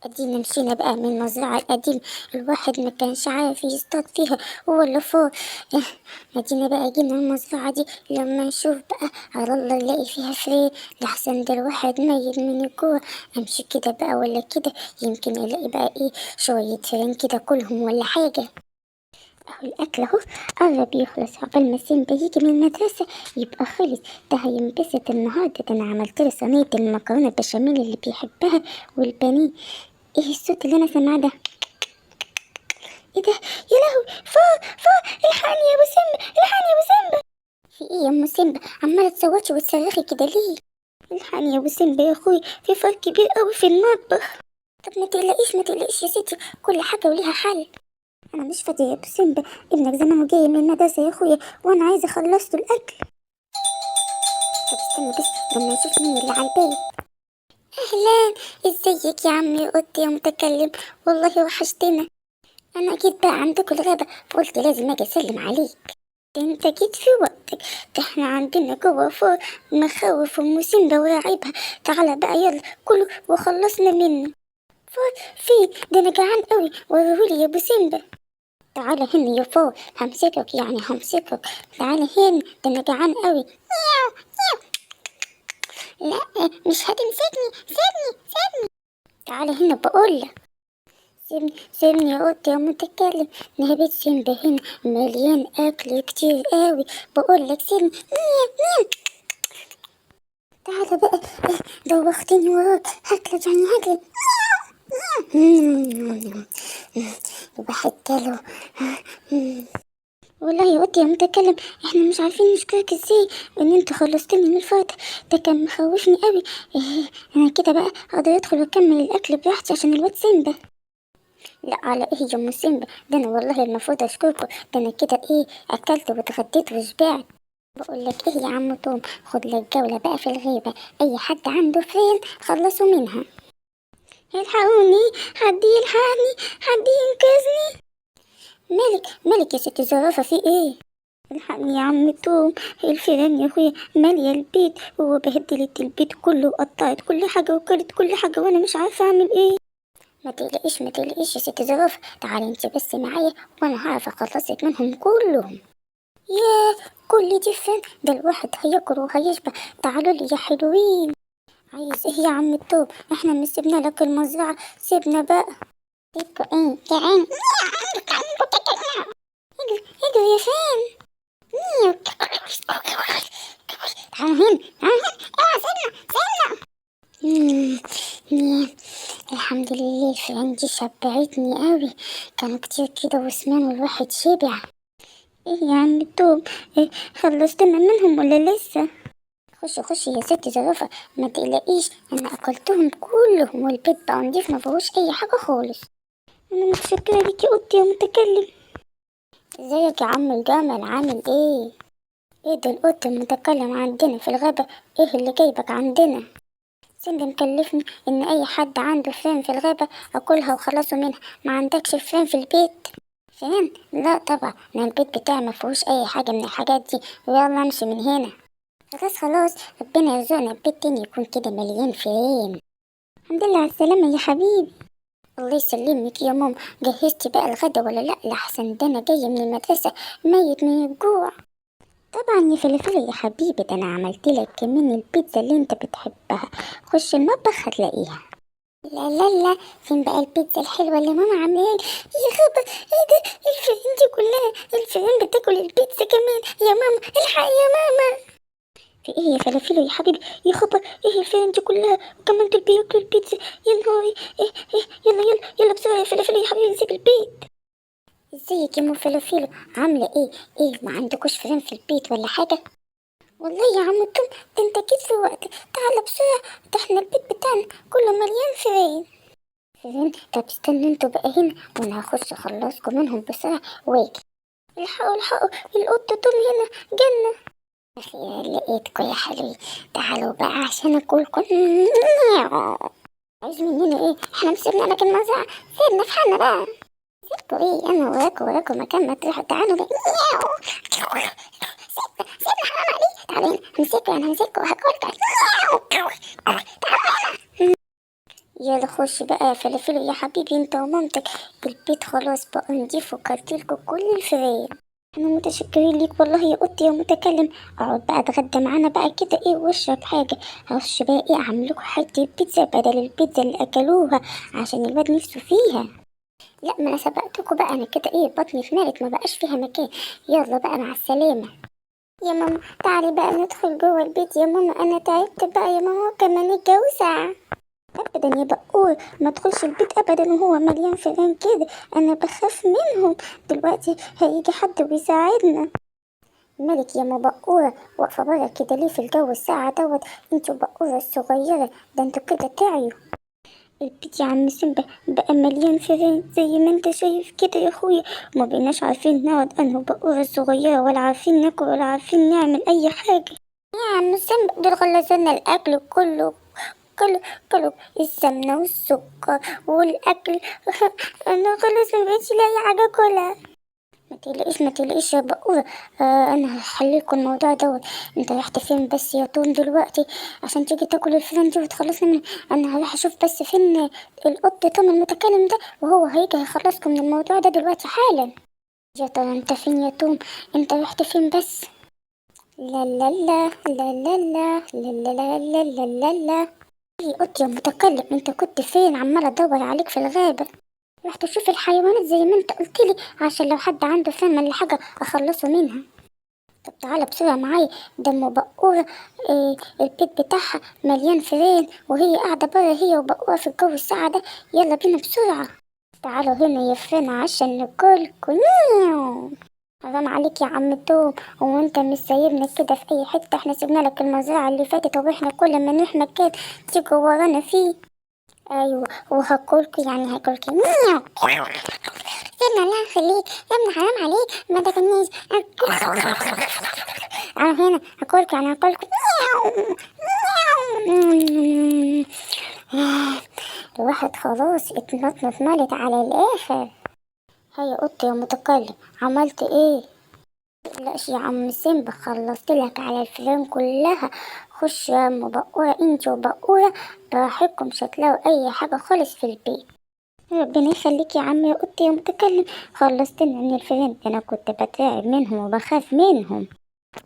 ادينا مشينا بقى من المزرعة القديمة. الواحد ما كانش عارف يصطاد فيها هو اللي فوق. اه، ادينا بقى جينا المزرعة دي لما نشوف بقى على الله نلاقي فيها فري. لحسن ده الواحد ميت من الجوع. امشي كده بقى ولا كده، يمكن الاقي بقى ايه شوية فرين كده كلهم ولا حاجة. اهو الاكل اهو قرب يخلص، عقبال ما سيمبا يجي من المدرسة يبقى خلص. ده هينبسط النهاردة، ده انا عملت له صينية المكرونة البشاميل اللي بيحبها والبانيه. ايه الصوت اللي انا سامعاه ده؟ ايه ده؟ يا لهوي، الحقني يا ابو سيمبا، الحقني يا ابو سيمبا. في ايه يا ام سيمبا عماله تصوتي وتصرخي كده ليه؟ الحقني يا ابو سيمبا يا اخوي، في فرق كبير قوي في المطبخ. طب ما تقلقيش يا ستي، كل حاجه وليها حل. انا مش فاضيه يا ابو سيمبا، ابنك زمانه جاي من المدرسه يا اخويا وانا عايزه اخلص له الاكل. طب استني بس لما نشوف مين اللي على الباب. اهلا، ازيك يا عمي قطي يا متكلم، والله وحشتنا. انا جيت بقى عندكم الغابة فقلت لازم اجي اسلم عليك. ده انت جيت في وقتك، ده احنا عندنا جوه فوق مخاوف ام سيمبا وراعبها. تعالى بقى يلا كله وخلصنا منه. فوق فين؟ ده انا جعان قوي، وريهولي يا ابو سيمبا. تعالى هنا يا فوق، همسكك يعني همسكك. تعالى هنا، ده انا جعان قوي. مياو مياو. لا مش هتمسكني، سيبني. تعالى هنا بقولك. سيبني يا قط يا متكلم. نهبت سيمبا هنا مليان اكل كتير قوي. بقولك سيبني. تعالى بقى، دوختني وراك، هاكلك يعني هاكلك. بحط له. والله يا قط يا متكلم، احنا مش عارفين نشكرك ازاي ان انت خلصتني من الفرد. ده كان مخوفني قوي. انا كده بقى اقدر ادخل واكمل الاكل براحتي عشان الواد سيمبا. لا على ايه يا ام سيمبا، ده انا والله المفروض اشكركم. ده انا كده ايه اكلت واتغديت وشبعت. بقول لك ايه يا عم توم، خد لك جولة بقى في الغيبة، اي حد عنده فين خلصوا منها. الحقوني، حد يلحقني، حد ينقذني. مالك يا ست زرافة، في ايه؟ الحقني يا عم توم، الفيران يا اخويا مالية البيت وبهدلت البيت كله وقطعت كل حاجة وكلت كل حاجة وانا مش عارفة اعمل ايه. ما تقلقيش يا ست زرافة، تعالي انت بس معايا وانا هعرف اخلصك منهم كلهم. ياه، كل دي فين؟ ده الواحد هياكل وهيشبع. تعالوا لي يا حلوين. عايز ايه يا عم التوب؟ احنا مش سيبنا لك المزرعة، سيبنا بقى. سيبكوا ايه جعان؟ اجري يا فين؟ تعالوا هنا، اوعى سيبنا. مم، مم. الحمد لله الفئران دي شبعتني قوي، كانوا كتير كده وسمان والواحد شبع. ايه يا عم التوب، إيه خلصتنا منهم ولا لسه؟ خشي يا ست زرافة، ما تقلقيش انا اكلتهم كلهم والبيت بقى نضيف ما فيهوش اي حاجة خالص. انا متشكرة ليك يا قطي يا متكلم. ازيك يا عم الجمل، عامل ايه؟ ايه ده القط المتكلم عندنا في الغابة؟ ايه اللي جايبك عندنا؟ سندي مكلفني ان اي حد عنده فين في الغابة اكلها وخلصوا منها. ما عندكش فين في البيت؟ فين؟ لا طبعا، انا البيت بتاعي ما فيهوش اي حاجة من الحاجات دي، ويلا امشي من هنا. خلاص ربنا يرزقنا البيت تاني يكون كده مليان فين. الحمد لله على السلامة يا حبيبي. الله يسلمك يا ماما، جهزتي بقى الغدا ولا لا؟ لحسن ده انا جاية من المدرسة ميت من الجوع. طبعا يا فلفل يا حبيبي، ده انا عملت لك كمان البيتزا اللي انت بتحبها، خش المطبخ هتلاقيها. لا، فين بقى البيتزا الحلوة اللي ماما عاملاها لي؟ يا خبر، ايه ده؟ الفئران دي كلها، الفئران بتاكل البيتزا كمان. يا ماما الحق يا ماما. في ايه يا فلافيلو يا حبيبي؟ يا خبر، ايه الفئران دي كلها وكمان دول بياكلوا البيتزا؟ يا نهاري، ايه يلا بسرعة يا فلافيلو يا حبيبي نسيب البيت. ازيك يا ام فلافيلو، عاملة ايه ما عندكوش فئران في البيت ولا حاجة؟ والله يا عم توم، ده انت جيت في وقتك، تعالى بسرعة، ده احنا البيت بتاعنا كله مليان فئران. فئران؟ طب استنوا انتوا بقى هنا وانا هخش اخلصكم منهم بسرعة واجي. الحقوا القط توم هنا جنة. أخيرا لقيتكوا يا حلوين، تعالوا بقى عشان اكلكم. عايز مننا ايه؟ احنا مسيبنا لك المزرعة، سيبنا في حالنا بقى. سيبكوا ايه، انا وراكوا مكان ما تروحوا، تعالوا بقى. سيبنا حرام عليك، تعالوا هنا همسكوا، انا همسكوا وهاكلكوا. يلا خش بقى يا فلافل يا حبيبي انت ومامتك، البيت خلاص بقى نضيف وكلتلكوا كل الفراخ. احنا متشكرين ليك والله يا قطي يا متكلم. اقعد بقى اتغدى معانا بقى كده ايه واشرب حاجة. هخش بقى ايه اعملكوا حتة بيتزا بدل البيتزا اللي اكلوها عشان الواد نفسه فيها. لا ما انا سبقتكوا بقى، انا كده ايه بطني اتملت ما بقاش فيها مكان. يلا بقى مع السلامة. يا ماما تعالي بقى ندخل جوه البيت يا ماما، انا تعبت بقى يا ماما كمان الجو ساعة. ابدا يا بقول ما تدخلش البيت ابدا وهو مليان فيران كده، انا بخاف منهم. دلوقتي هيجي حد ويساعدنا. مالك يا ام بقورة واقفة برا كده ليه في الجو الساعة دوت؟ انتوا بقورة الصغيرة ده انتوا كده تعيوا. البيت يا عم سيمبا بقى مليان فيران زي ما انت شايف كده يا اخويا، وما بقيناش عارفين نقعد انا وبقورة الصغيرة ولا عارفين ناكل ولا عارفين نعمل اي حاجة. يا عم سيمبا دول خلصنا الاكل كله، كلوا السمنة والسكر والأكل. أنا خلاص مبقتش لاقي حاجة كلها. ما تقلقيش يا بقورة. أنا هحللكوا الموضوع دوت. انت رحت فين بس يا طول دلوقتي عشان تيجي تاكل الفرن دي وتخلصنا من؟ أنا هروح أشوف بس فين القط توم المتكلم ده، وهو هيجي هيخلصكم من الموضوع ده دلوقتي حالا. يا ترى انت فين يا توم؟ انت رحت فين بس؟ لا لا لا لا لا لا لا لا لا لا لا لا. ايه قط يا متكلم انت كنت فين؟ عمالة ادور عليك في الغابة. رحت اشوف الحيوانات زي ما انت قلتلي عشان لو حد عنده فن ولا حاجة اخلصه منها. طب تعالى بسرعة معايا، ده ام بقورة البيت بتاعها مليان فيران وهي قاعدة برا هي وبقورة في الجو الساقع ده. يلا بينا بسرعة. تعالوا هنا يا فين عشان ناكلكوا. حرام عليك يا عم توم، هو انت مش سايبنا كده في اي حتة؟ احنا سيبنا لك المزرعة اللي فاتت واحنا كل ما نروح مكان تيجي ورانا فيه. ايوه وهاكلكوا يعني هاكلكوا. سيبنا الله يخليك يا ابني حرام عليك ما تاكلنيش. انا هنا هاكلكوا يعني هاكلكوا. الواحد خلاص اتنطنط مالت على الاخر. هيا قطة يا متكلم عملت ايه؟ متقلقش يا عم سيمبا خلصتلك على الفيران كلها. خش يا ام بقورة انت وبقورة براحتكم مش هتلاقوا اي حاجة خالص في البيت. ربنا يخليك يا عم يا قطة يا متكلم، خلصتني من الفيران، انا كنت بترعب منهم وبخاف منهم.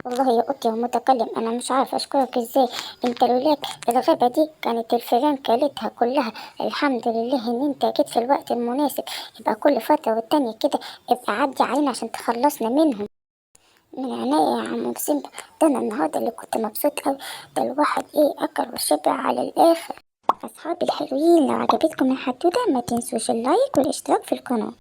والله يا قطة يا متكلم انا مش عارفة اشكرك ازاي، انت لولاك الغابة دي كانت الفيران كلتها كلها. الحمد لله ان انت جيت في الوقت المناسب. يبقى كل فترة والتانية كده ابقى عدي علينا عشان تخلصنا منهم. من عناية يا عم سيمبا، ده انا النهارده اللي كنت مبسوط اوي. ده الواحد ايه اكل وشبع على الاخر. اصحابي الحلوين لو عجبتكم الحدوته ما تنسوش اللايك والاشتراك في القناة.